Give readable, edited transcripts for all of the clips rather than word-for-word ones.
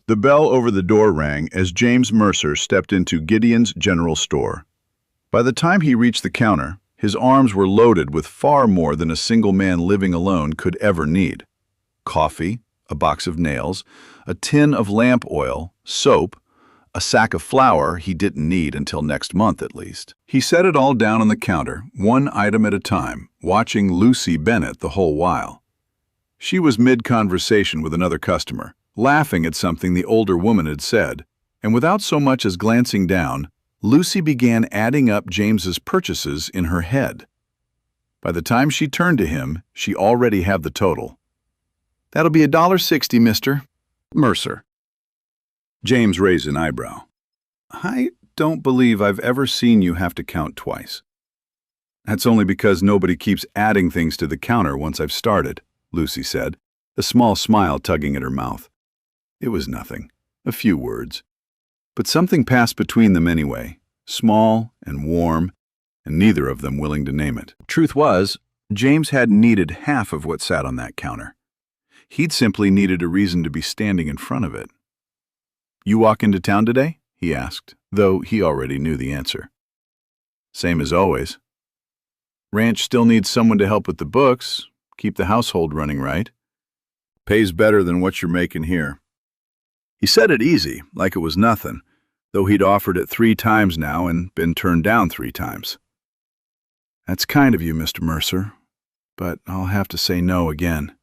The bell over the door rang as James Mercer stepped into Gideon's general store. By the time he reached the counter, his arms were loaded with far more than a single man living alone could ever need. Coffee, a box of nails, a tin of lamp oil, soap, a sack of flour he didn't need until next month at least. He set it all down on the counter, one item at a time, watching Lucy Bennett the whole while. She was mid-conversation with another customer, laughing at something the older woman had said, and without so much as glancing down, Lucy began adding up James's purchases in her head. By the time she turned to him, she already had the total. "That'll be $1.60, Mr. Mercer." James raised an eyebrow. "I don't believe I've ever seen you have to count twice." "That's only because nobody keeps adding things to the counter once I've started," Lucy said, a small smile tugging at her mouth. It was nothing, a few words. But something passed between them anyway, small and warm, and neither of them willing to name it. Truth was, James hadn't needed half of what sat on that counter. He'd simply needed a reason to be standing in front of it. "You walk into town today?" he asked, though he already knew the answer. "Same as always. Ranch still needs someone to help with the books, keep the household running right. Pays better than what you're making here." He said it easy, like it was nothing, though he'd offered it 3 times now and been turned down 3 times. "That's kind of you, Mr. Mercer, but I'll have to say no again."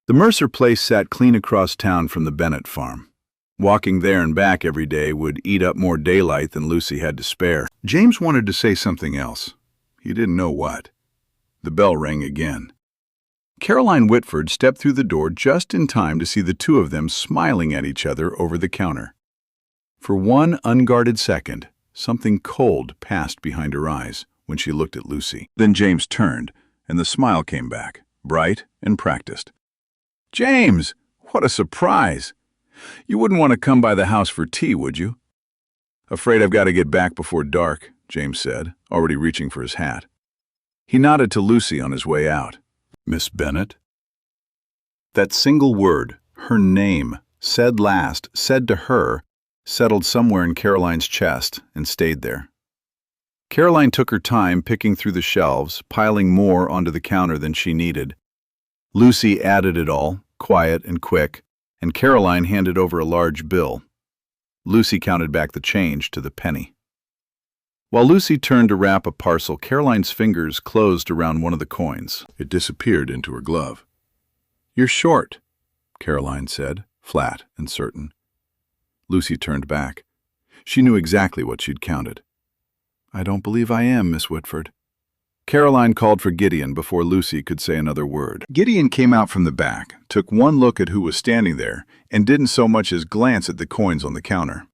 The Mercer place sat clean across town from the Bennett farm. Walking there and back every day would eat up more daylight than Lucy had to spare. James wanted to say something else. He didn't know what. The bell rang again. Caroline Whitford stepped through the door just in time to see the two of them smiling at each other over the counter. For one unguarded second, something cold passed behind her eyes when she looked at Lucy. Then James turned, and the smile came back, bright and practiced. "James, what a surprise! You wouldn't want to come by the house for tea, would you?" "Afraid I've got to get back before dark," James said, already reaching for his hat. He nodded to Lucy on his way out. "Miss Bennett?" That single word, her name, said last, said to her, settled somewhere in Caroline's chest and stayed there. Caroline took her time picking through the shelves, piling more onto the counter than she needed. Lucy added it all, quiet and quick, and Caroline handed over a large bill. Lucy counted back the change to the penny. While Lucy turned to wrap a parcel, Caroline's fingers closed around one of the coins. It disappeared into her glove. "You're short," Caroline said, flat and certain. Lucy turned back. She knew exactly what she'd counted. "I don't believe I am, Miss Whitford." Caroline called for Gideon before Lucy could say another word. Gideon came out from the back, took one look at who was standing there, and didn't so much as glance at the coins on the counter.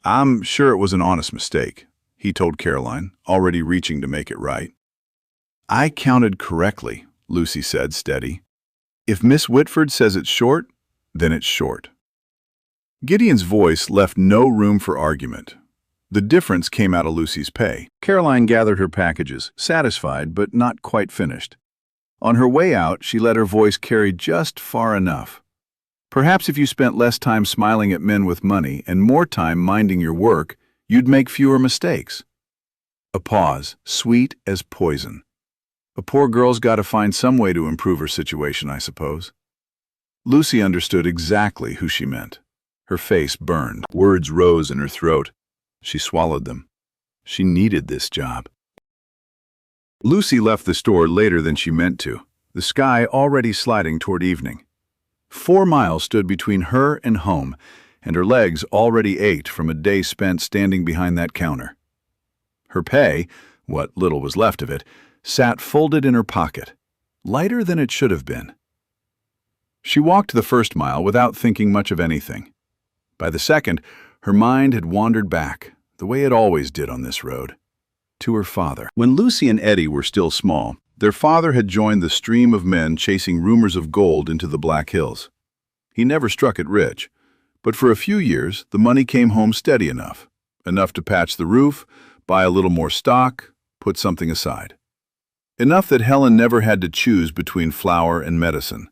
"I'm sure it was an honest mistake," he told Caroline, already reaching to make it right. "I counted correctly," Lucy said, steady. "If Miss Whitford says it's short, then it's short." Gideon's voice left no room for argument. The difference came out of Lucy's pay. Caroline gathered her packages, satisfied but not quite finished. On her way out, she let her voice carry just far enough. "Perhaps if you spent less time smiling at men with money and more time minding your work, you'd make fewer mistakes." A pause, sweet as poison. A poor girl's got to find some way to improve her situation, I suppose. Lucy understood exactly who she meant. Her face burned. Words rose in her throat. She swallowed them. She needed this job. Lucy left the store later than she meant to, the sky already sliding toward evening. 4 miles stood between her and home, and her legs already ached from a day spent standing behind that counter. Her pay, what little was left of it, sat folded in her pocket, lighter than it should have been. She walked the first mile without thinking much of anything. By the second, her mind had wandered back, the way it always did on this road, to her father. When Lucy and Eddie were still small, their father had joined the stream of men chasing rumors of gold into the Black Hills. He never struck it rich, but for a few years the money came home steady enough to patch the roof, buy a little more stock, put something aside. Enough that Helen never had to choose between flour and medicine.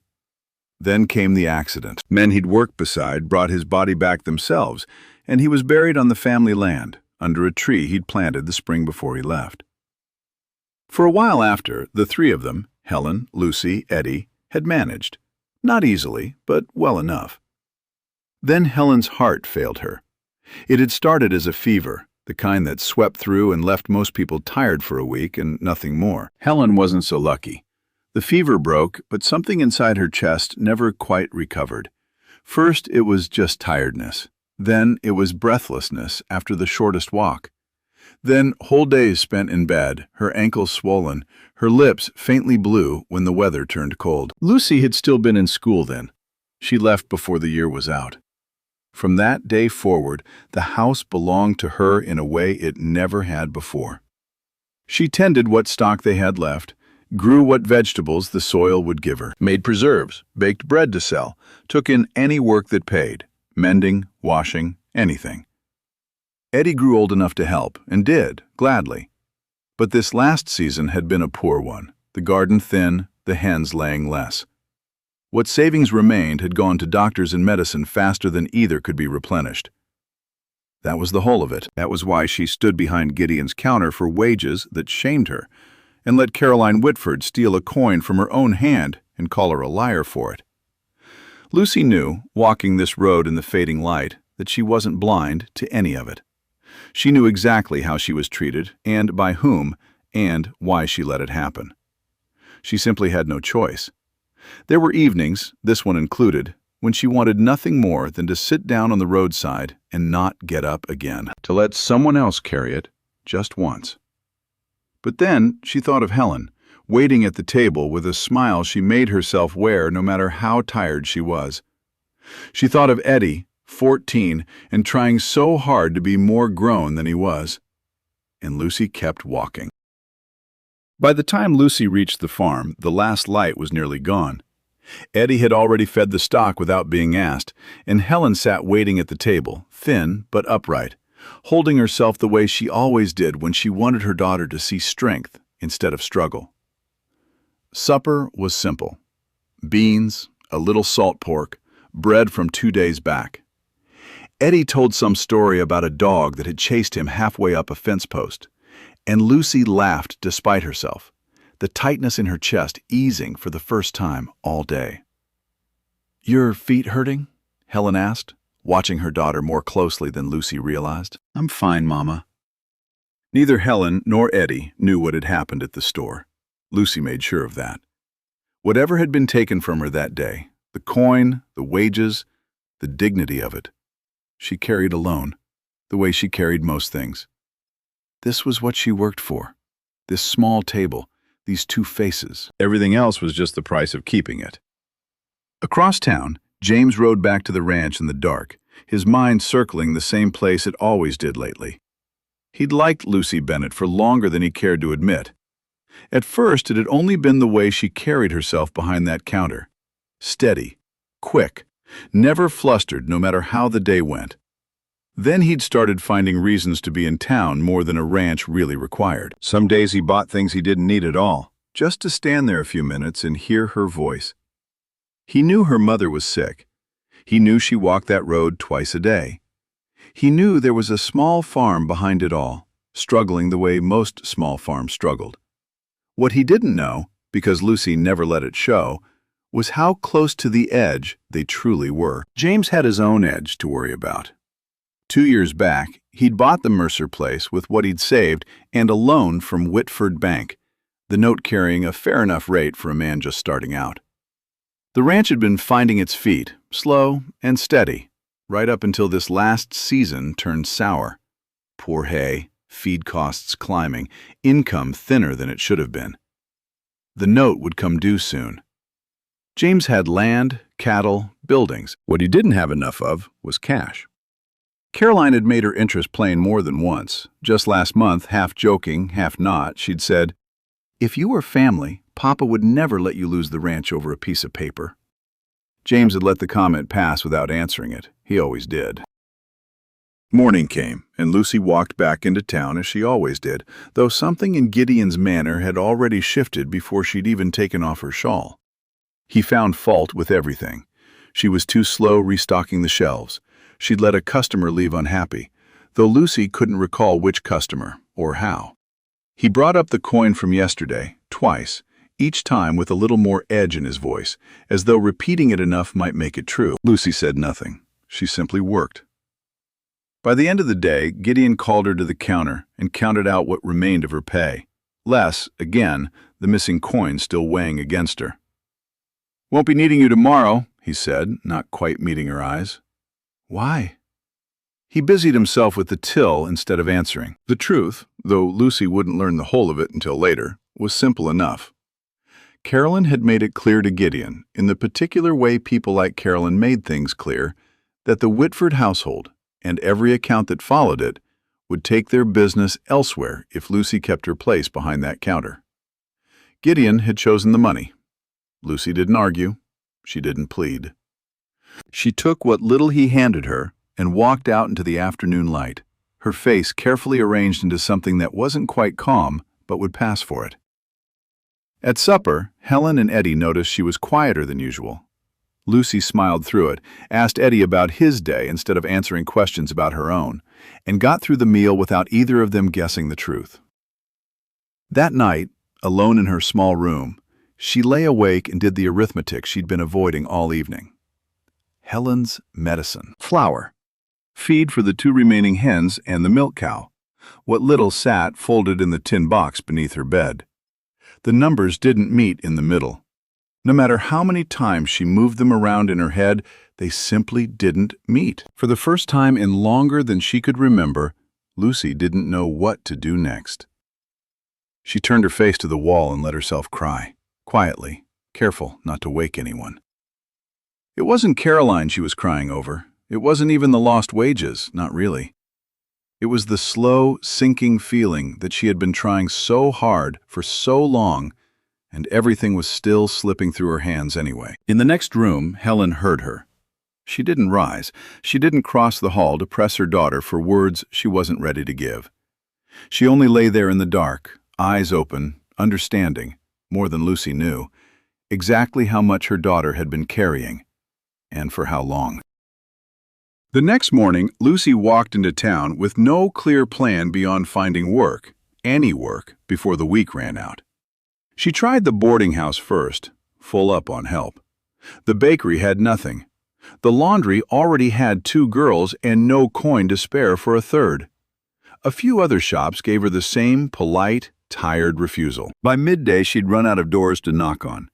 Then came the accident. Men he'd worked beside brought his body back themselves, and he was buried on the family land, under a tree he'd planted the spring before he left. For a while after, the three of them, Helen, Lucy, Eddie, had managed. Not easily, but well enough. Then Helen's heart failed her. It had started as a fever, the kind that swept through and left most people tired for a week and nothing more. Helen wasn't so lucky. The fever broke, but something inside her chest never quite recovered. First, it was just tiredness. Then it was breathlessness after the shortest walk. Then whole days spent in bed, her ankles swollen, her lips faintly blue when the weather turned cold. Lucy had still been in school then. She left before the year was out. From that day forward, the house belonged to her in a way it never had before. She tended what stock they had left, grew what vegetables the soil would give her, made preserves, baked bread to sell, took in any work that paid, mending, washing, anything. Eddie grew old enough to help, and did, gladly. But this last season had been a poor one, the garden thin, the hens laying less. What savings remained had gone to doctors and medicine faster than either could be replenished. That was the whole of it. That was why she stood behind Gideon's counter for wages that shamed her, and let Caroline Whitford steal a coin from her own hand and call her a liar for it. Lucy knew, walking this road in the fading light, that she wasn't blind to any of it. She knew exactly how she was treated, and by whom, and why she let it happen. She simply had no choice. There were evenings, this one included, when she wanted nothing more than to sit down on the roadside and not get up again, to let someone else carry it just once. But then she thought of Helen, waiting at the table with a smile she made herself wear no matter how tired she was. She thought of Eddie, 14, and trying so hard to be more grown than he was. And Lucy kept walking. By the time Lucy reached the farm, the last light was nearly gone. Eddie had already fed the stock without being asked, and Helen sat waiting at the table, thin but upright, holding herself the way she always did when she wanted her daughter to see strength instead of struggle. Supper was simple. Beans, a little salt pork, bread from 2 days back. Eddie told some story about a dog that had chased him halfway up a fence post, and Lucy laughed despite herself, the tightness in her chest easing for the first time all day. "Your feet hurting?" Helen asked, watching her daughter more closely than Lucy realized. "I'm fine, Mama." Neither Helen nor Eddie knew what had happened at the store. Lucy made sure of that. Whatever had been taken from her that day, the coin, the wages, the dignity of it, she carried alone, the way she carried most things. This was what she worked for. This small table, these 2 faces. Everything else was just the price of keeping it. Across town, James rode back to the ranch in the dark, his mind circling the same place it always did lately. He'd liked Lucy Bennett for longer than he cared to admit. At first, it had only been the way she carried herself behind that counter. Steady, quick, never flustered no matter how the day went. Then he'd started finding reasons to be in town more than a ranch really required. Some days he bought things he didn't need at all, just to stand there a few minutes and hear her voice. He knew her mother was sick. He knew she walked that road twice a day. He knew there was a small farm behind it all, struggling the way most small farms struggled. What he didn't know, because Lucy never let it show, was how close to the edge they truly were. James had his own edge to worry about. 2 years back, he'd bought the Mercer place with what he'd saved and a loan from Whitford Bank, the note carrying a fair enough rate for a man just starting out. The ranch had been finding its feet, slow and steady, right up until this last season turned sour. Poor hay, feed costs climbing, income thinner than it should have been. The note would come due soon. James had land, cattle, buildings. What he didn't have enough of was cash. Caroline had made her interest plain more than once. Just last month, half joking, half not, she'd said, "If you were family, Papa would never let you lose the ranch over a piece of paper." James had let the comment pass without answering it. He always did. Morning came, and Lucy walked back into town as she always did, though something in Gideon's manner had already shifted before she'd even taken off her shawl. He found fault with everything. She was too slow restocking the shelves. She'd let a customer leave unhappy, though Lucy couldn't recall which customer or how. He brought up the coin from yesterday, twice, each time with a little more edge in his voice, as though repeating it enough might make it true. Lucy said nothing. She simply worked. By the end of the day, Gideon called her to the counter and counted out what remained of her pay. Less, again, the missing coin still weighing against her. "Won't be needing you tomorrow," he said, not quite meeting her eyes. "Why?" He busied himself with the till instead of answering. The truth, though Lucy wouldn't learn the whole of it until later, was simple enough. Caroline had made it clear to Gideon, in the particular way people like Caroline made things clear, that the Whitford household, and every account that followed it, would take their business elsewhere if Lucy kept her place behind that counter. Gideon had chosen the money. Lucy didn't argue. She didn't plead. She took what little he handed her and walked out into the afternoon light, her face carefully arranged into something that wasn't quite calm but would pass for it. At supper, Helen and Eddie noticed she was quieter than usual. Lucy smiled through it, asked Eddie about his day instead of answering questions about her own, and got through the meal without either of them guessing the truth. That night, alone in her small room, she lay awake and did the arithmetic she'd been avoiding all evening. Helen's medicine. Flour. Feed for the 2 remaining hens and the milk cow. What little sat folded in the tin box beneath her bed. The numbers didn't meet in the middle. No matter how many times she moved them around in her head, they simply didn't meet. For the first time in longer than she could remember, Lucy didn't know what to do next. She turned her face to the wall and let herself cry, quietly, careful not to wake anyone. It wasn't Caroline she was crying over. It wasn't even the lost wages, not really. It was the slow, sinking feeling that she had been trying so hard for so long, and everything was still slipping through her hands anyway. In the next room, Helen heard her. She didn't rise. She didn't cross the hall to press her daughter for words she wasn't ready to give. She only lay there in the dark, eyes open, understanding, more than Lucy knew, exactly how much her daughter had been carrying, and for how long. The next morning, Lucy walked into town with no clear plan beyond finding work, any work, before the week ran out. She tried the boarding house first, full up on help. The bakery had nothing. The laundry already had 2 girls and no coin to spare for a third. A few other shops gave her the same polite, tired refusal. By midday, she'd run out of doors to knock on.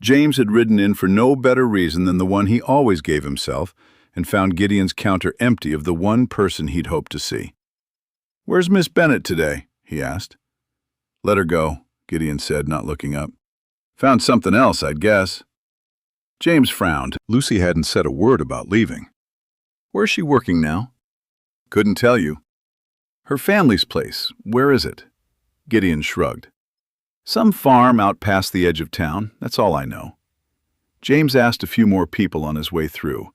James had ridden in for no better reason than the one he always gave himself, and found Gideon's counter empty of the one person he'd hoped to see. "Where's Miss Bennett today?" he asked. "Let her go," Gideon said, not looking up. "Found something else, I'd guess." James frowned. Lucy hadn't said a word about leaving. "Where's she working now?" "Couldn't tell you." "Her family's place, where is it?" Gideon shrugged. "Some farm out past the edge of town, that's all I know." James asked a few more people on his way through.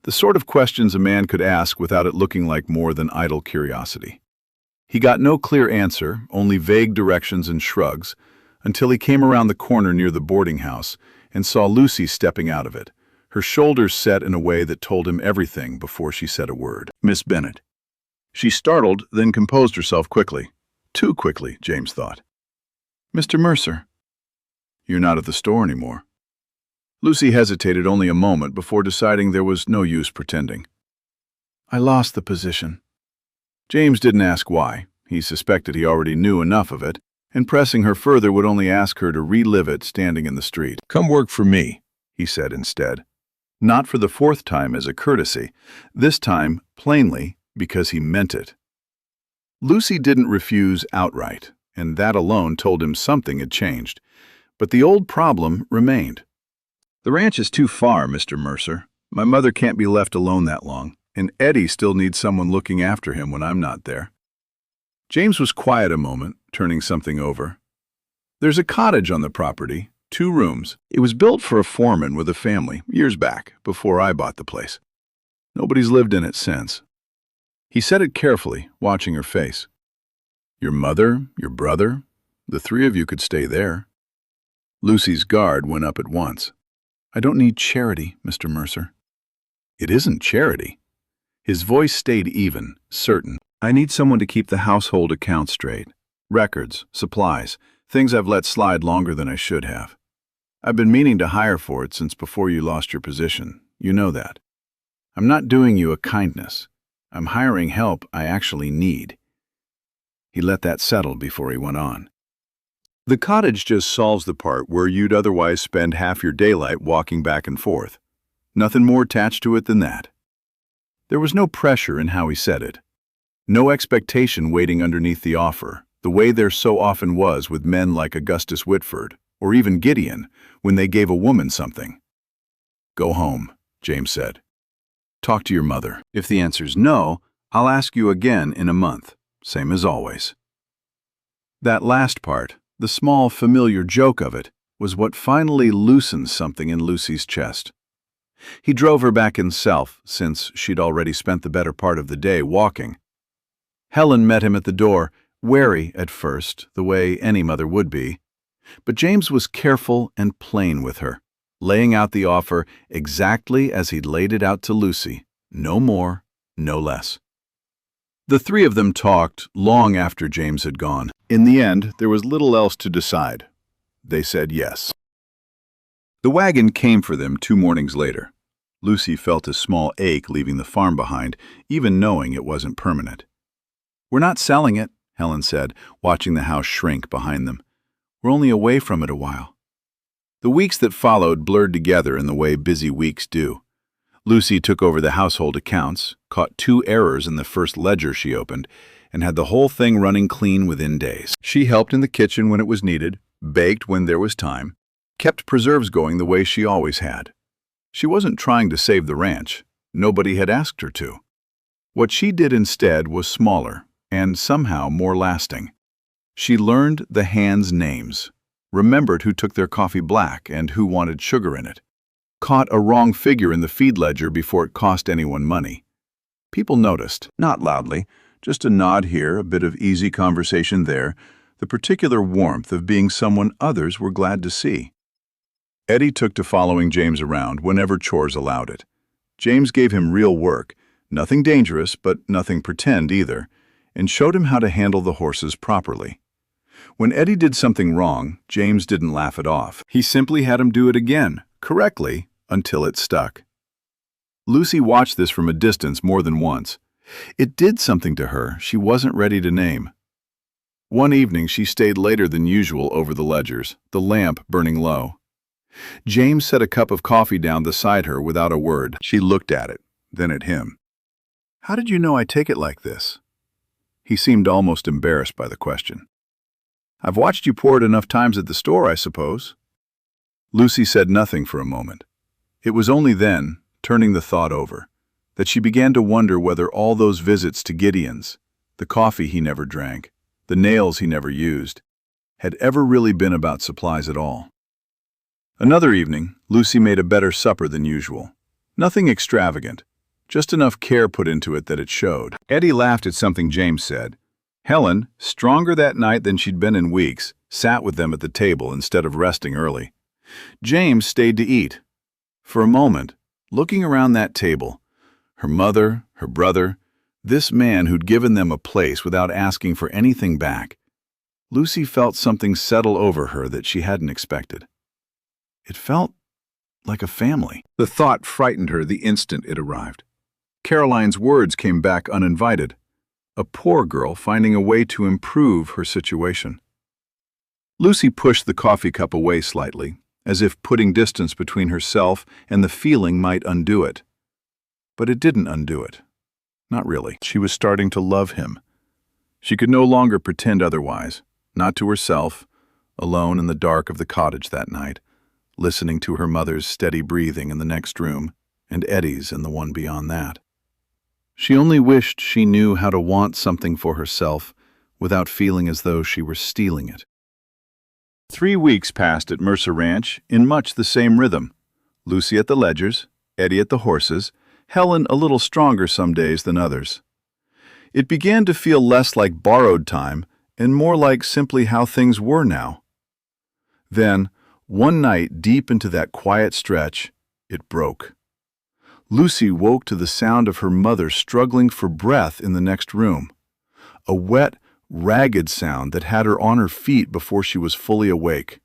The sort of questions a man could ask without it looking like more than idle curiosity. He got no clear answer, only vague directions and shrugs, until he came around the corner near the boarding house and saw Lucy stepping out of it, her shoulders set in a way that told him everything before she said a word. "Miss Bennett." She startled, then composed herself quickly. Too quickly, James thought. "Mr. Mercer." "You're not at the store anymore." Lucy hesitated only a moment before deciding there was no use pretending. "I lost the position." James didn't ask why. He suspected he already knew enough of it, and pressing her further would only ask her to relive it standing in the street. "Come work for me," he said instead. Not for the 4th time as a courtesy, this time plainly because he meant it. Lucy didn't refuse outright, and that alone told him something had changed. But the old problem remained. "The ranch is too far, Mr. Mercer. My mother can't be left alone that long, and Eddie still needs someone looking after him when I'm not there." James was quiet a moment, turning something over. "There's a cottage on the property, 2 rooms. It was built for a foreman with a family, years back, before I bought the place. Nobody's lived in it since." He said it carefully, watching her face. "Your mother, your brother, the 3 of you could stay there." Lucy's guard went up at once. I don't need charity, Mr. Mercer. It isn't charity. His voice stayed even, certain. I need someone to keep the household accounts straight. Records, supplies, things I've let slide longer than I should have. I've been meaning to hire for it since before you lost your position. You know that. I'm not doing you a kindness. I'm hiring help I actually need. He let that settle before he went on. The cottage just solves the part where you'd otherwise spend half your daylight walking back and forth. Nothing more attached to it than that. There was no pressure in how he said it. No expectation waiting underneath the offer, the way there so often was with men like Augustus Whitford, or even Gideon, when they gave a woman something. Go home, James said. Talk to your mother. If the answer's no, I'll ask you again in a month, same as always. That last part, the small, familiar joke of it, was what finally loosened something in Lucy's chest. He drove her back himself, since she'd already spent the better part of the day walking. Helen met him at the door, wary at first, the way any mother would be. But James was careful and plain with her, laying out the offer exactly as he'd laid it out to Lucy, no more, no less. The three of them talked long after James had gone. In the end, there was little else to decide. They said yes. The wagon came for them 2 mornings later. Lucy felt a small ache leaving the farm behind, even knowing it wasn't permanent. We're not selling it, Helen said, watching the house shrink behind them. We're only away from it a while. The weeks that followed blurred together in the way busy weeks do. Lucy took over the household accounts, caught 2 errors in the first ledger she opened, and had the whole thing running clean within days. She helped in the kitchen when it was needed, baked when there was time, kept preserves going the way she always had. She wasn't trying to save the ranch. Nobody had asked her to. What she did instead was smaller and somehow more lasting. She learned the hands' names, remembered who took their coffee black and who wanted sugar in it, caught a wrong figure in the feed ledger before it cost anyone money. People noticed, not loudly, just a nod here, a bit of easy conversation there, the particular warmth of being someone others were glad to see. Eddie took to following James around whenever chores allowed it. James gave him real work, nothing dangerous but nothing pretend either, and showed him how to handle the horses properly. When Eddie did something wrong, James didn't laugh it off. He simply had him do it again, correctly, until it stuck. Lucy watched this from a distance more than once. It did something to her she wasn't ready to name. One evening she stayed later than usual over the ledgers, the lamp burning low. James set a cup of coffee down beside her without a word. She looked at it, then at him. How did you know I take it like this? He seemed almost embarrassed by the question. I've watched you pour it enough times at the store, I suppose. Lucy said nothing for a moment. It was only then, turning the thought over, that she began to wonder whether all those visits to Gideon's, the coffee he never drank, the nails he never used, had ever really been about supplies at all. Another evening, Lucy made a better supper than usual. Nothing extravagant, just enough care put into it that it showed. Eddie laughed at something James said. Helen, stronger that night than she'd been in weeks, sat with them at the table instead of resting early. James stayed to eat. For a moment, looking around that table, her mother, her brother, this man who'd given them a place without asking for anything back, Lucy felt something settle over her that she hadn't expected. It felt like a family. The thought frightened her the instant it arrived. Caroline's words came back uninvited. A poor girl finding a way to improve her situation. Lucy pushed the coffee cup away slightly, as if putting distance between herself and the feeling might undo it. But it didn't undo it. Not really. She was starting to love him. She could no longer pretend otherwise, not to herself, alone in the dark of the cottage that night, listening to her mother's steady breathing in the next room and Eddie's in the one beyond that. She only wished she knew how to want something for herself without feeling as though she were stealing it. 3 weeks passed at Mercer Ranch in much the same rhythm. Lucy at the ledgers, Eddie at the horses, Helen a little stronger some days than others. It began to feel less like borrowed time and more like simply how things were now. Then, One night, deep into that quiet stretch, it broke. Lucy woke to the sound of her mother struggling for breath in the next room. A wet, ragged sound that had her on her feet before she was fully awake.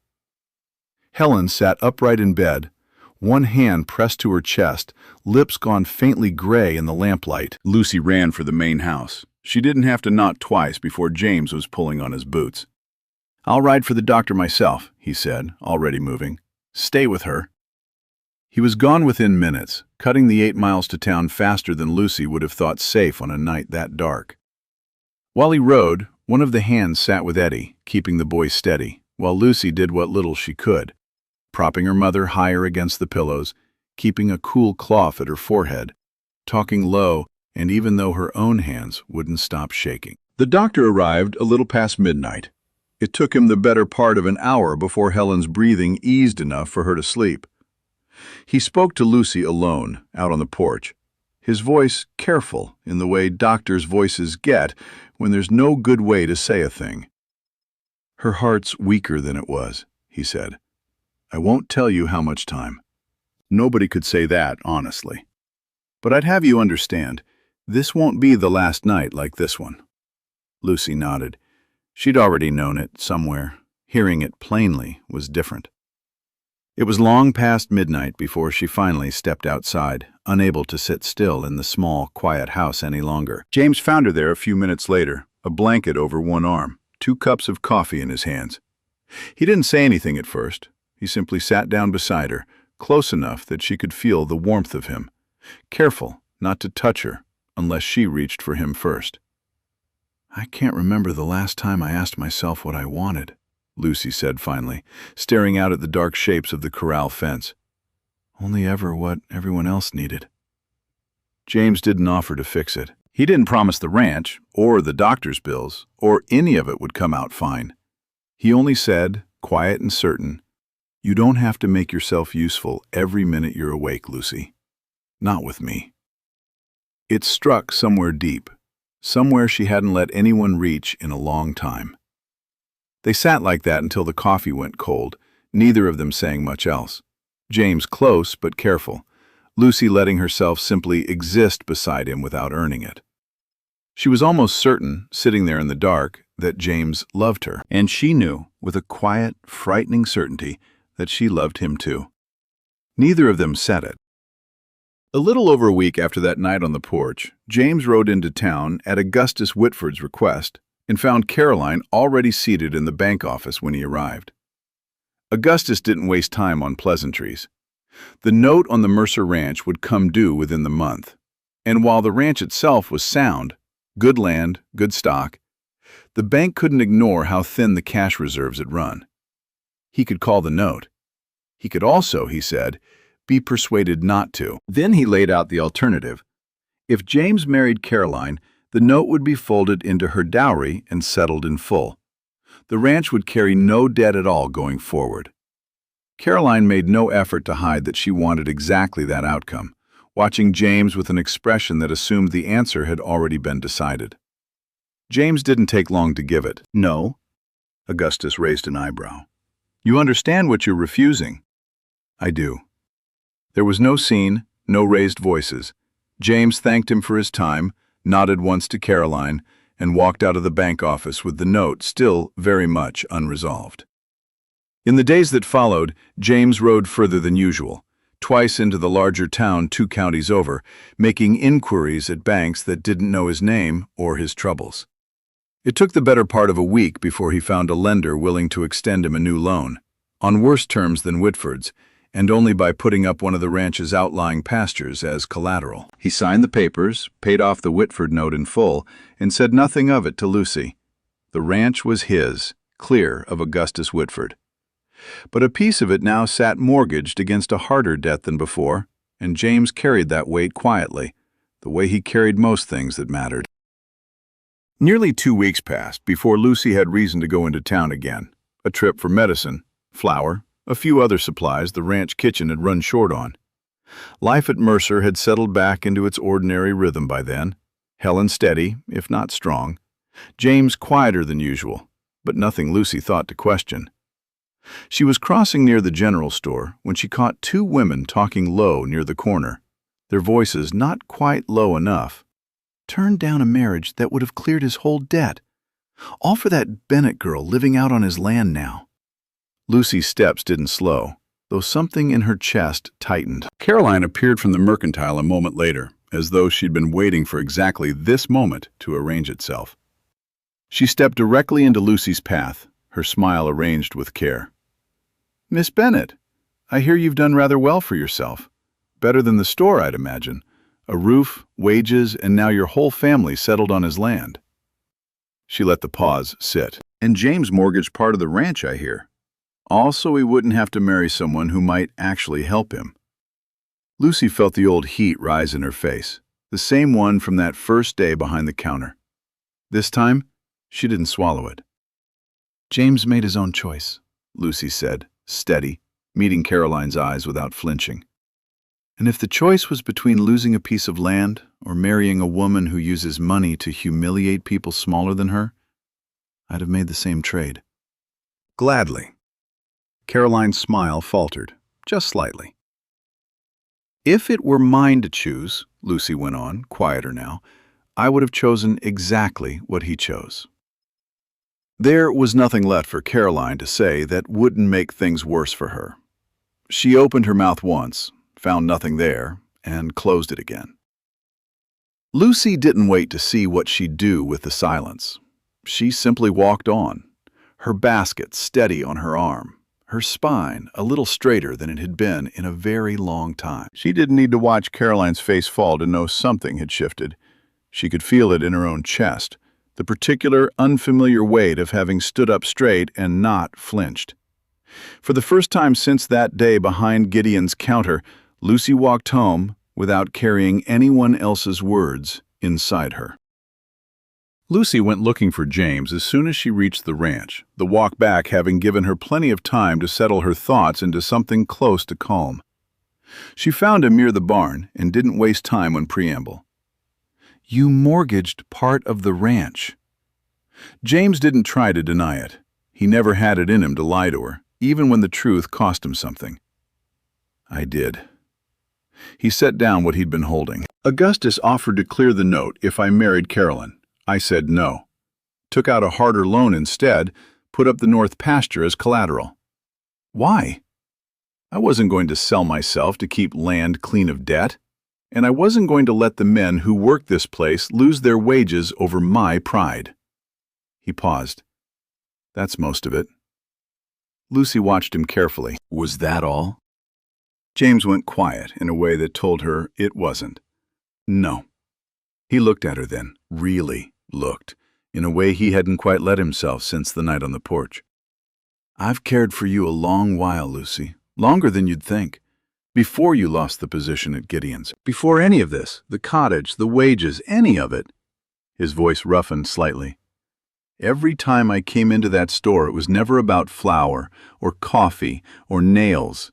Helen sat upright in bed, one hand pressed to her chest, lips gone faintly gray in the lamplight. Lucy ran for the main house. She didn't have to knock twice before James was pulling on his boots. "I'll ride for the doctor myself," he said, already moving. "Stay with her." He was gone within minutes, cutting the 8 miles to town faster than Lucy would have thought safe on a night that dark. While he rode, one of the hands sat with Eddie, keeping the boy steady, while Lucy did what little she could, propping her mother higher against the pillows, keeping a cool cloth at her forehead, talking low, and even though her own hands wouldn't stop shaking. The doctor arrived a little past midnight. It took him the better part of an hour before Helen's breathing eased enough for her to sleep. He spoke to Lucy alone, out on the porch, his voice careful in the way doctors' voices get when there's no good way to say a thing. "Her heart's weaker than it was," he said. "I won't tell you how much time." Nobody could say that, honestly. "But I'd have you understand, this won't be the last night like this one." Lucy nodded. She'd already known it somewhere. Hearing it plainly was different. It was long past midnight before she finally stepped outside, unable to sit still in the small, quiet house any longer. James found her there a few minutes later, a blanket over one arm, 2 cups of coffee in his hands. He didn't say anything at first. He simply sat down beside her, close enough that she could feel the warmth of him, careful not to touch her unless she reached for him first. "I can't remember the last time I asked myself what I wanted," Lucy said finally, staring out at the dark shapes of the corral fence. "Only ever what everyone else needed." James didn't offer to fix it. He didn't promise the ranch, or the doctor's bills, or any of it would come out fine. He only said, quiet and certain, "You don't have to make yourself useful every minute you're awake, Lucy. Not with me." It struck somewhere deep, somewhere she hadn't let anyone reach in a long time. They sat like that until the coffee went cold, neither of them saying much else. James close but careful, Lucy letting herself simply exist beside him without earning it. She was almost certain, sitting there in the dark, that James loved her, and she knew, with a quiet, frightening certainty, that she loved him too. Neither of them said it. A little over a week after that night on the porch, James rode into town at Augustus Whitford's request and found Caroline already seated in the bank office when he arrived. Augustus didn't waste time on pleasantries. The note on the Mercer ranch would come due within the month, and while the ranch itself was sound, good land, good stock, the bank couldn't ignore how thin the cash reserves had run. He could call the note. He could also, he said, be persuaded not to. Then he laid out the alternative. If James married Caroline, the note would be folded into her dowry and settled in full. The ranch would carry no debt at all going forward. Caroline made no effort to hide that she wanted exactly that outcome, watching James with an expression that assumed the answer had already been decided. James didn't take long to give it. "No?" Augustus raised an eyebrow. "You understand what you're refusing?" "I do." There was no scene, no raised voices. James thanked him for his time, nodded once to Caroline, and walked out of the bank office with the note still very much unresolved. In the days that followed, James rode further than usual, twice into the larger town 2 counties over, making inquiries at banks that didn't know his name or his troubles. It took the better part of a week before he found a lender willing to extend him a new loan, on worse terms than Whitford's, and only by putting up one of the ranch's outlying pastures as collateral. He signed the papers, paid off the Whitford note in full, and said nothing of it to Lucy. The ranch was his, clear of Augustus Whitford. But a piece of it now sat mortgaged against a harder debt than before, and James carried that weight quietly, the way he carried most things that mattered. Nearly 2 weeks passed before Lucy had reason to go into town again, a trip for medicine, flour, a few other supplies the ranch kitchen had run short on. Life at Mercer had settled back into its ordinary rhythm by then. Helen steady, if not strong. James quieter than usual, but nothing Lucy thought to question. She was crossing near the general store when she caught two women talking low near the corner, their voices not quite low enough. Turned down a marriage that would have cleared his whole debt. All for that Bennett girl living out on his land now. Lucy's steps didn't slow, though something in her chest tightened. Caroline appeared from the mercantile a moment later, as though she'd been waiting for exactly this moment to arrange itself. She stepped directly into Lucy's path, her smile arranged with care. "Miss Bennett, I hear you've done rather well for yourself. Better than the store, I'd imagine. A roof, wages, and now your whole family settled on his land." She let the pause sit. "And James mortgaged part of the ranch, I hear. Also, he wouldn't have to marry someone who might actually help him." Lucy felt the old heat rise in her face, the same one from that first day behind the counter. This time, she didn't swallow it. "James made his own choice," Lucy said, steady, meeting Caroline's eyes without flinching. "And if the choice was between losing a piece of land or marrying a woman who uses money to humiliate people smaller than her, I'd have made the same trade." "Gladly." Caroline's smile faltered, just slightly. "If it were mine to choose," Lucy went on, quieter now, "I would have chosen exactly what he chose." There was nothing left for Caroline to say that wouldn't make things worse for her. She opened her mouth once, found nothing there, and closed it again. Lucy didn't wait to see what she'd do with the silence. She simply walked on, her basket steady on her arm, her spine a little straighter than it had been in a very long time. She didn't need to watch Caroline's face fall to know something had shifted. She could feel it in her own chest, the particular unfamiliar weight of having stood up straight and not flinched. For the first time since that day behind Gideon's counter, Lucy walked home without carrying anyone else's words inside her. Lucy went looking for James as soon as she reached the ranch, the walk back having given her plenty of time to settle her thoughts into something close to calm. She found him near the barn and didn't waste time on preamble. "You mortgaged part of the ranch." James didn't try to deny it. He never had it in him to lie to her, even when the truth cost him something. "I did." He set down what he'd been holding. "Augustus offered to clear the note if I married Caroline. I said no. Took out a harder loan instead, put up the north pasture as collateral." "Why?" "I wasn't going to sell myself to keep land clean of debt, and I wasn't going to let the men who work this place lose their wages over my pride." He paused. "That's most of it." Lucy watched him carefully. "Was that all?" James went quiet in a way that told her it wasn't. "No." He looked at her then, really looked, in a way he hadn't quite let himself since the night on the porch. "I've cared for you a long while, Lucy, longer than you'd think. Before you lost the position at Gideon's. Before any of this, the cottage, the wages, any of it." His voice roughened slightly. "Every time I came into that store, it was never about flour or coffee or nails.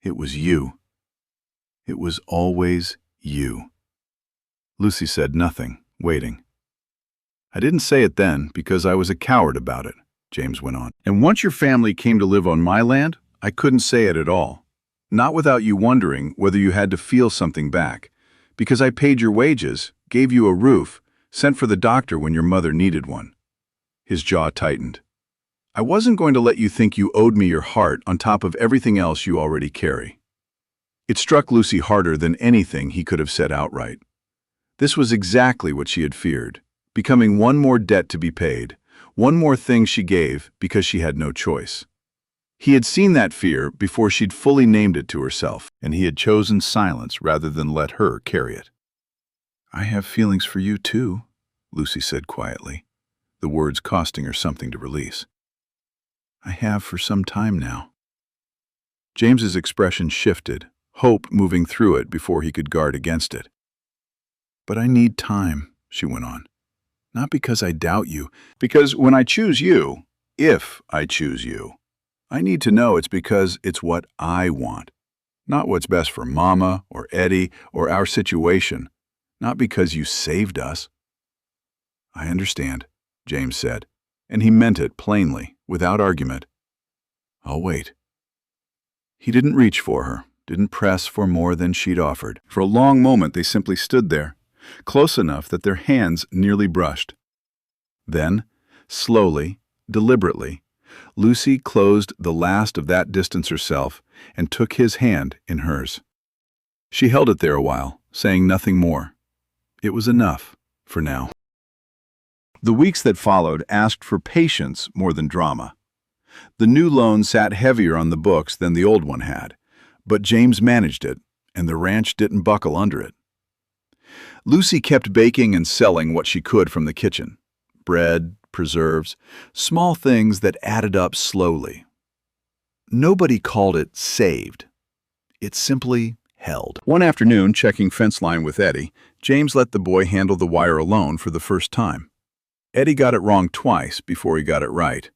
It was you. It was always you." Lucy said nothing, waiting. "I didn't say it then because I was a coward about it," James went on. "And once your family came to live on my land, I couldn't say it at all. Not without you wondering whether you had to feel something back. Because I paid your wages, gave you a roof, sent for the doctor when your mother needed one." His jaw tightened. "I wasn't going to let you think you owed me your heart on top of everything else you already carry." It struck Lucy harder than anything he could have said outright. This was exactly what she had feared, becoming one more debt to be paid, one more thing she gave because she had no choice. He had seen that fear before she'd fully named it to herself, and he had chosen silence rather than let her carry it. "I have feelings for you too," Lucy said quietly, the words costing her something to release. "I have for some time now." James's expression shifted, hope moving through it before he could guard against it. "But I need time," she went on. "Not because I doubt you, because when I choose you, if I choose you, I need to know it's because it's what I want, not what's best for Mama or Eddie or our situation, not because you saved us." "I understand," James said, and he meant it plainly, without argument. I'll wait. He didn't reach for her, didn't press for more than she'd offered. For a long moment they simply stood there, close enough that their hands nearly brushed. Then, slowly, deliberately, Lucy closed the last of that distance herself and took his hand in hers. She held it there a while, saying nothing more. It was enough, for now. The weeks that followed asked for patience more than drama. The new loan sat heavier on the books than the old one had, but James managed it, and the ranch didn't buckle under it. Lucy kept baking and selling what she could from the kitchen. Bread, preserves, small things that added up slowly. Nobody called it saved. It simply held. One afternoon, checking fence line with Eddie, James let the boy handle the wire alone for the first time. Eddie got it wrong twice before he got it right.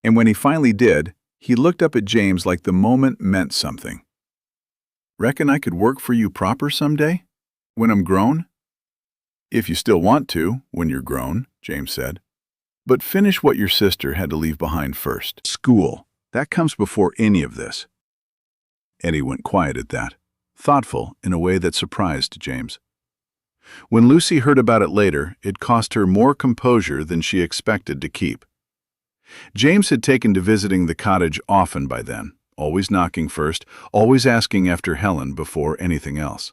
And when he finally did, he looked up at James like the moment meant something. "Reckon I could work for you proper someday? When I'm grown?" "If you still want to, when you're grown," James said. "But finish what your sister had to leave behind first. School. That comes before any of this." Eddie went quiet at that, thoughtful in a way that surprised James. When Lucy heard about it later, it cost her more composure than she expected to keep. James had taken to visiting the cottage often by then, always knocking first, always asking after Helen before anything else.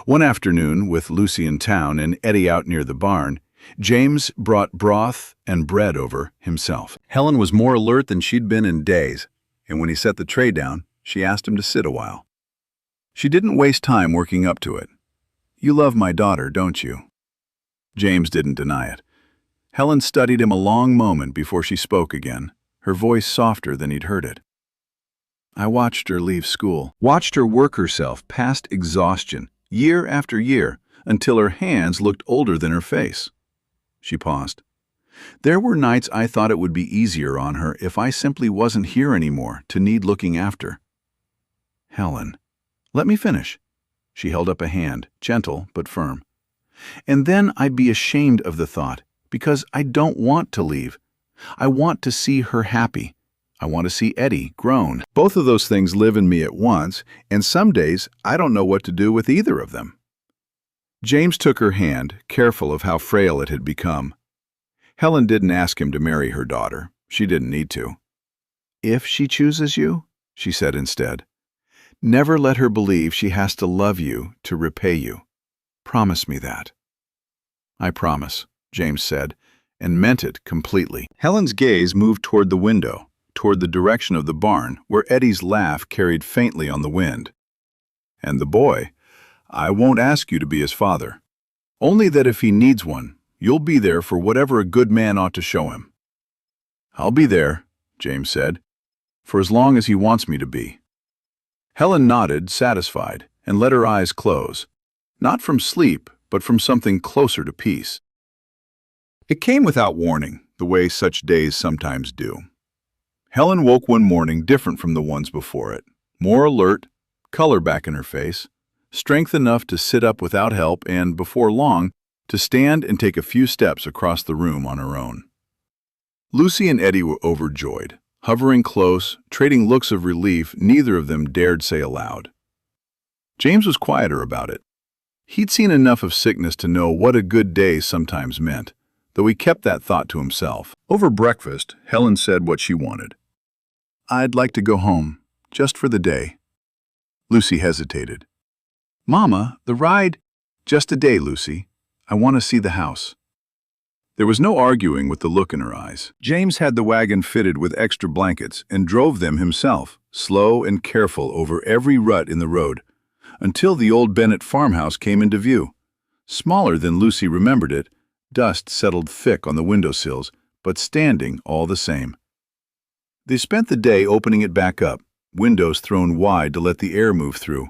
One afternoon, with Lucy in town and Eddie out near the barn, James brought broth and bread over himself. Helen was more alert than she'd been in days, and when he set the tray down, she asked him to sit a while. She didn't waste time working up to it. "You love my daughter, don't you?" James didn't deny it. Helen studied him a long moment before she spoke again, her voice softer than he'd heard it. "I watched her leave school, watched her work herself past exhaustion, year after year, until her hands looked older than her face." She paused. "There were nights I thought it would be easier on her if I simply wasn't here anymore to need looking after." "Helen, let me finish." She held up a hand, gentle but firm. "And then I'd be ashamed of the thought, because I don't want to leave. I want to see her happy. I want to see Eddie grown. Both of those things live in me at once, and some days I don't know what to do with either of them." James took her hand, careful of how frail it had become. Helen didn't ask him to marry her daughter. She didn't need to. "If she chooses you," she said instead, "never let her believe she has to love you to repay you. Promise me that." "I promise," James said, and meant it completely. Helen's gaze moved toward the window, toward the direction of the barn, where Eddie's laugh carried faintly on the wind. "And the boy, I won't ask you to be his father. Only that if he needs one, you'll be there for whatever a good man ought to show him." "I'll be there," James said, "for as long as he wants me to be." Helen nodded, satisfied, and let her eyes close, not from sleep, but from something closer to peace. It came without warning, the way such days sometimes do. Helen woke one morning different from the ones before it, more alert, color back in her face, strength enough to sit up without help and, before long, to stand and take a few steps across the room on her own. Lucy and Eddie were overjoyed, hovering close, trading looks of relief neither of them dared say aloud. James was quieter about it. He'd seen enough of sickness to know what a good day sometimes meant, though he kept that thought to himself. Over breakfast, Helen said what she wanted. "I'd like to go home, just for the day." Lucy hesitated. "Mama, the ride—" "Just a day, Lucy. I want to see the house." There was no arguing with the look in her eyes. James had the wagon fitted with extra blankets and drove them himself, slow and careful over every rut in the road, until the old Bennett farmhouse came into view. Smaller than Lucy remembered it, dust settled thick on the windowsills, but standing all the same. They spent the day opening it back up, windows thrown wide to let the air move through.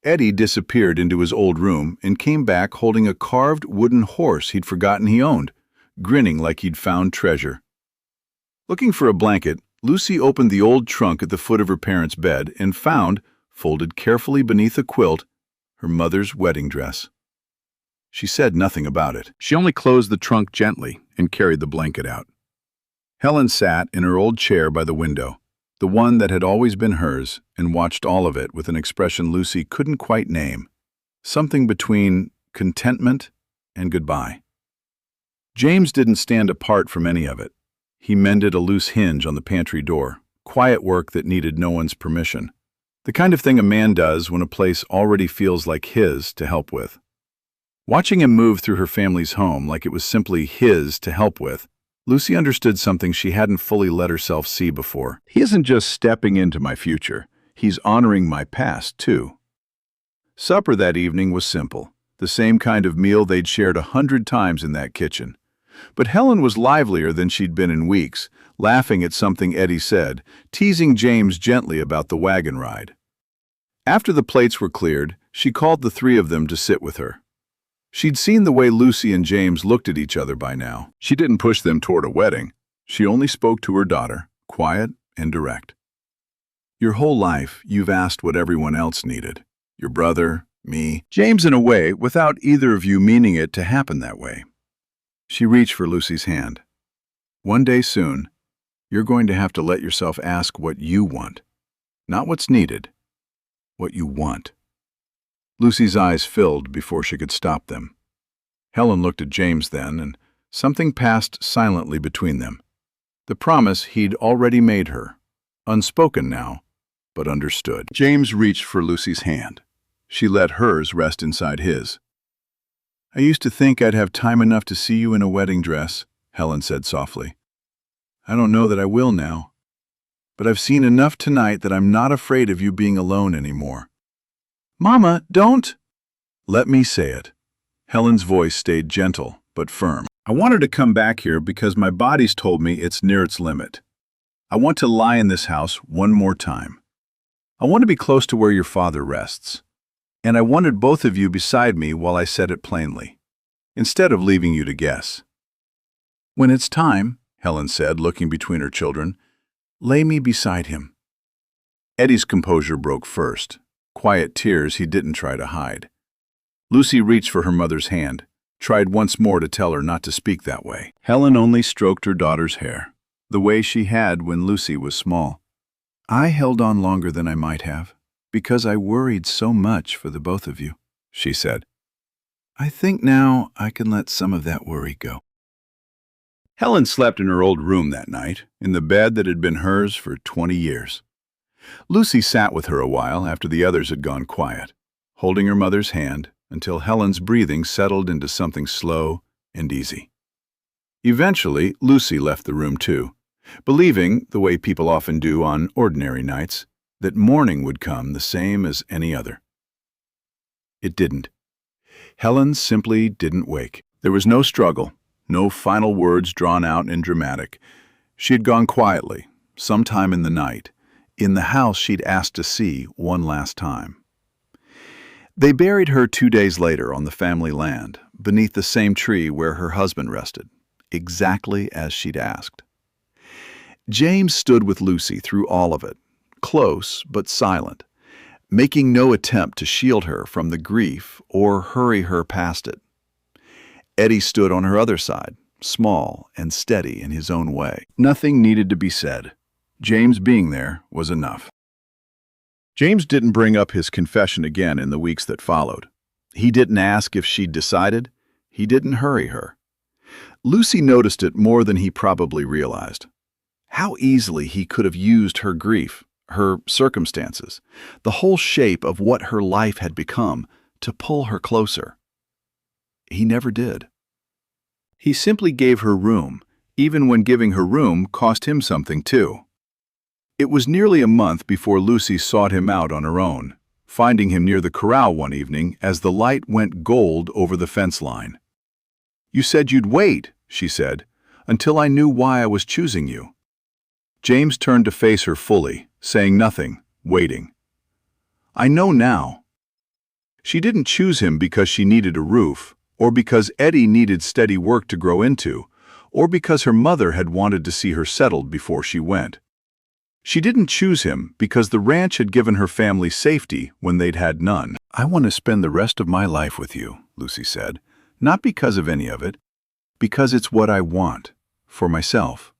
Eddie disappeared into his old room and came back holding a carved wooden horse he'd forgotten he owned, grinning like he'd found treasure. Looking for a blanket, Lucy opened the old trunk at the foot of her parents' bed and found, folded carefully beneath a quilt, her mother's wedding dress. She said nothing about it. She only closed the trunk gently and carried the blanket out. Helen sat in her old chair by the window, the one that had always been hers and watched all of it with an expression Lucy couldn't quite name, something between contentment and goodbye. James didn't stand apart from any of it. He mended a loose hinge on the pantry door, quiet work that needed no one's permission. The kind of thing a man does when a place already feels like his to help with. Watching him move through her family's home like it was simply his to help with, Lucy understood something she hadn't fully let herself see before. He isn't just stepping into my future, he's honoring my past, too. Supper that evening was simple, the same kind of meal they'd shared 100 times in that kitchen. But Helen was livelier than she'd been in weeks, laughing at something Eddie said, teasing James gently about the wagon ride. After the plates were cleared, she called the three of them to sit with her. She'd seen the way Lucy and James looked at each other by now. She didn't push them toward a wedding. She only spoke to her daughter, quiet and direct. Your whole life, you've asked what everyone else needed. Your brother, me, James in a way, without either of you meaning it to happen that way. She reached for Lucy's hand. One day soon, you're going to have to let yourself ask what you want. Not what's needed, what you want. Lucy's eyes filled before she could stop them. Helen looked at James then, and something passed silently between them. The promise he'd already made her, unspoken now, but understood. James reached for Lucy's hand. She let hers rest inside his. I used to think I'd have time enough to see you in a wedding dress, Helen said softly. I don't know that I will now. But I've seen enough tonight that I'm not afraid of you being alone anymore. Mama, don't! Let me say it. Helen's voice stayed gentle, but firm. I wanted to come back here because my body's told me it's near its limit. I want to lie in this house one more time. I want to be close to where your father rests. And I wanted both of you beside me while I said it plainly, instead of leaving you to guess. When it's time, Helen said, looking between her children, lay me beside him. Eddie's composure broke first. Quiet tears he didn't try to hide. Lucy reached for her mother's hand, tried once more to tell her not to speak that way. Helen only stroked her daughter's hair, the way she had when Lucy was small. I held on longer than I might have, because I worried so much for the both of you, she said. I think now I can let some of that worry go. Helen slept in her old room that night, in the bed that had been hers for 20 years. Lucy sat with her a while after the others had gone quiet, holding her mother's hand until Helen's breathing settled into something slow and easy. Eventually, Lucy left the room too, believing, the way people often do on ordinary nights, that morning would come the same as any other. It didn't. Helen simply didn't wake. There was no struggle, no final words drawn out and dramatic. She had gone quietly, sometime in the night, in the house she'd asked to see one last time. They buried her 2 days later on the family land, beneath the same tree where her husband rested, exactly as she'd asked. James stood with Lucy through all of it, close but silent, making no attempt to shield her from the grief or hurry her past it. Eddie stood on her other side, small and steady in his own way. Nothing needed to be said. James being there was enough. James didn't bring up his confession again in the weeks that followed. He didn't ask if she'd decided. He didn't hurry her. Lucy noticed it more than he probably realized. How easily he could have used her grief, her circumstances, the whole shape of what her life had become, to pull her closer. He never did. He simply gave her room, even when giving her room cost him something too. It was nearly a month before Lucy sought him out on her own, finding him near the corral one evening as the light went gold over the fence line. You said you'd wait, she said, until I knew why I was choosing you. James turned to face her fully, saying nothing, waiting. I know now. She didn't choose him because she needed a roof, or because Eddie needed steady work to grow into, or because her mother had wanted to see her settled before she went. She didn't choose him because the ranch had given her family safety when they'd had none. I want to spend the rest of my life with you, Lucy said, not because of any of it, because it's what I want, for myself.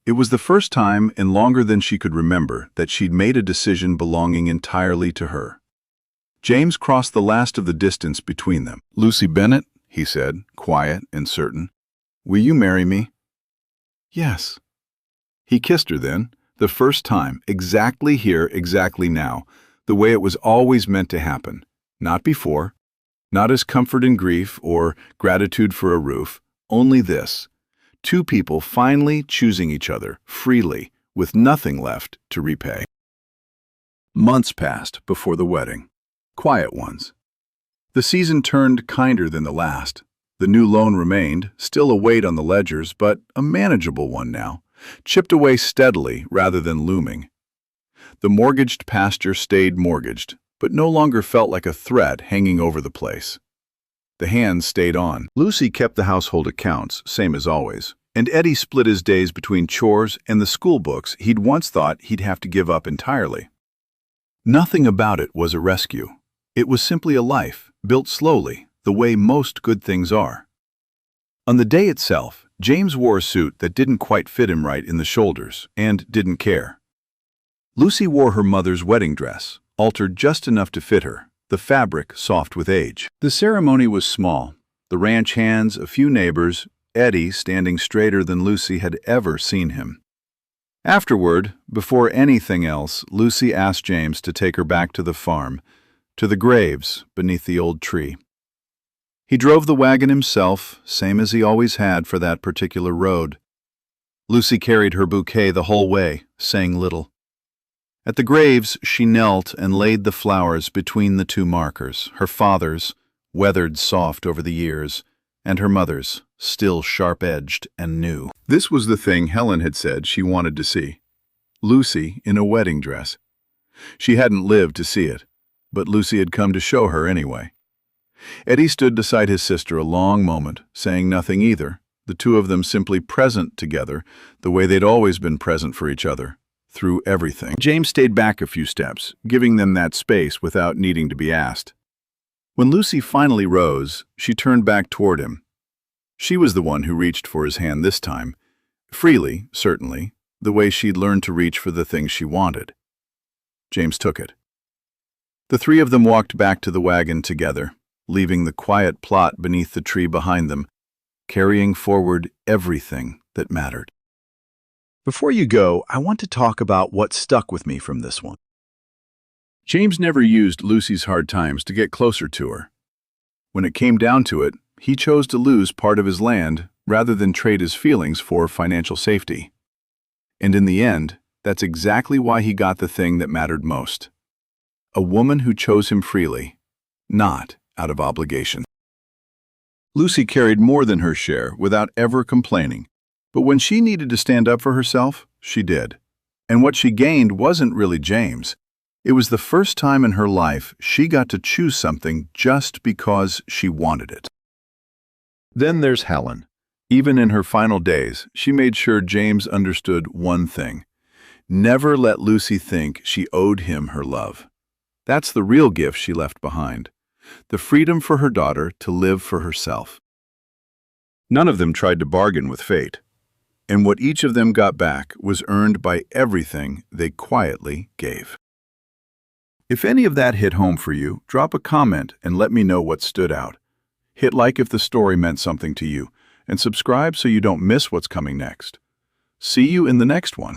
It was the first time in longer than she could remember that she'd made a decision belonging entirely to her. James crossed the last of the distance between them. "Lucy Bennett," he said, quiet and certain, "will you marry me?" "Yes." He kissed her then, the first time, exactly here, exactly now, the way it was always meant to happen. Not before, not as comfort in grief or gratitude for a roof, only this. Two people finally choosing each other, freely, with nothing left to repay. Months passed before the wedding. Quiet ones. The season turned kinder than the last. The new loan remained, still a weight on the ledgers, but a manageable one now, chipped away steadily rather than looming. The mortgaged pasture stayed mortgaged, but no longer felt like a threat hanging over the place. The hands stayed on. Lucy kept the household accounts, same as always, and Eddie split his days between chores and the school books he'd once thought he'd have to give up entirely. Nothing about it was a rescue. It was simply a life, built slowly, the way most good things are. On the day itself, James wore a suit that didn't quite fit him right in the shoulders, and didn't care. Lucy wore her mother's wedding dress, altered just enough to fit her, the fabric soft with age. The ceremony was small. The ranch hands, a few neighbors, Eddie standing straighter than Lucy had ever seen him. Afterward, before anything else, Lucy asked James to take her back to the farm, to the graves beneath the old tree. He drove the wagon himself, same as he always had for that particular road. Lucy carried her bouquet the whole way, saying little. At the graves, she knelt and laid the flowers between the two markers, her father's, weathered soft over the years, and her mother's, still sharp-edged and new. This was the thing Helen had said she wanted to see. Lucy in a wedding dress. She hadn't lived to see it, but Lucy had come to show her anyway. Eddie stood beside his sister a long moment, saying nothing either, the two of them simply present together, the way they'd always been present for each other. Through everything. James stayed back a few steps, giving them that space without needing to be asked. When Lucy finally rose, she turned back toward him. She was the one who reached for his hand this time, freely, certainly, the way she'd learned to reach for the things she wanted. James took it. The three of them walked back to the wagon together, leaving the quiet plot beneath the tree behind them, carrying forward everything that mattered. Before you go, I want to talk about what stuck with me from this one. James never used Lucy's hard times to get closer to her. When it came down to it, he chose to lose part of his land rather than trade his feelings for financial safety. And in the end, that's exactly why he got the thing that mattered most. A woman who chose him freely, not out of obligation. Lucy carried more than her share without ever complaining. But when she needed to stand up for herself, she did. And what she gained wasn't really James. It was the first time in her life she got to choose something just because she wanted it. Then there's Helen. Even in her final days, she made sure James understood one thing. Never let Lucy think she owed him her love. That's the real gift she left behind. The freedom for her daughter to live for herself. None of them tried to bargain with fate. And what each of them got back was earned by everything they quietly gave. If any of that hit home for you, drop a comment and let me know what stood out. Hit like if the story meant something to you, and subscribe so you don't miss what's coming next. See you in the next one.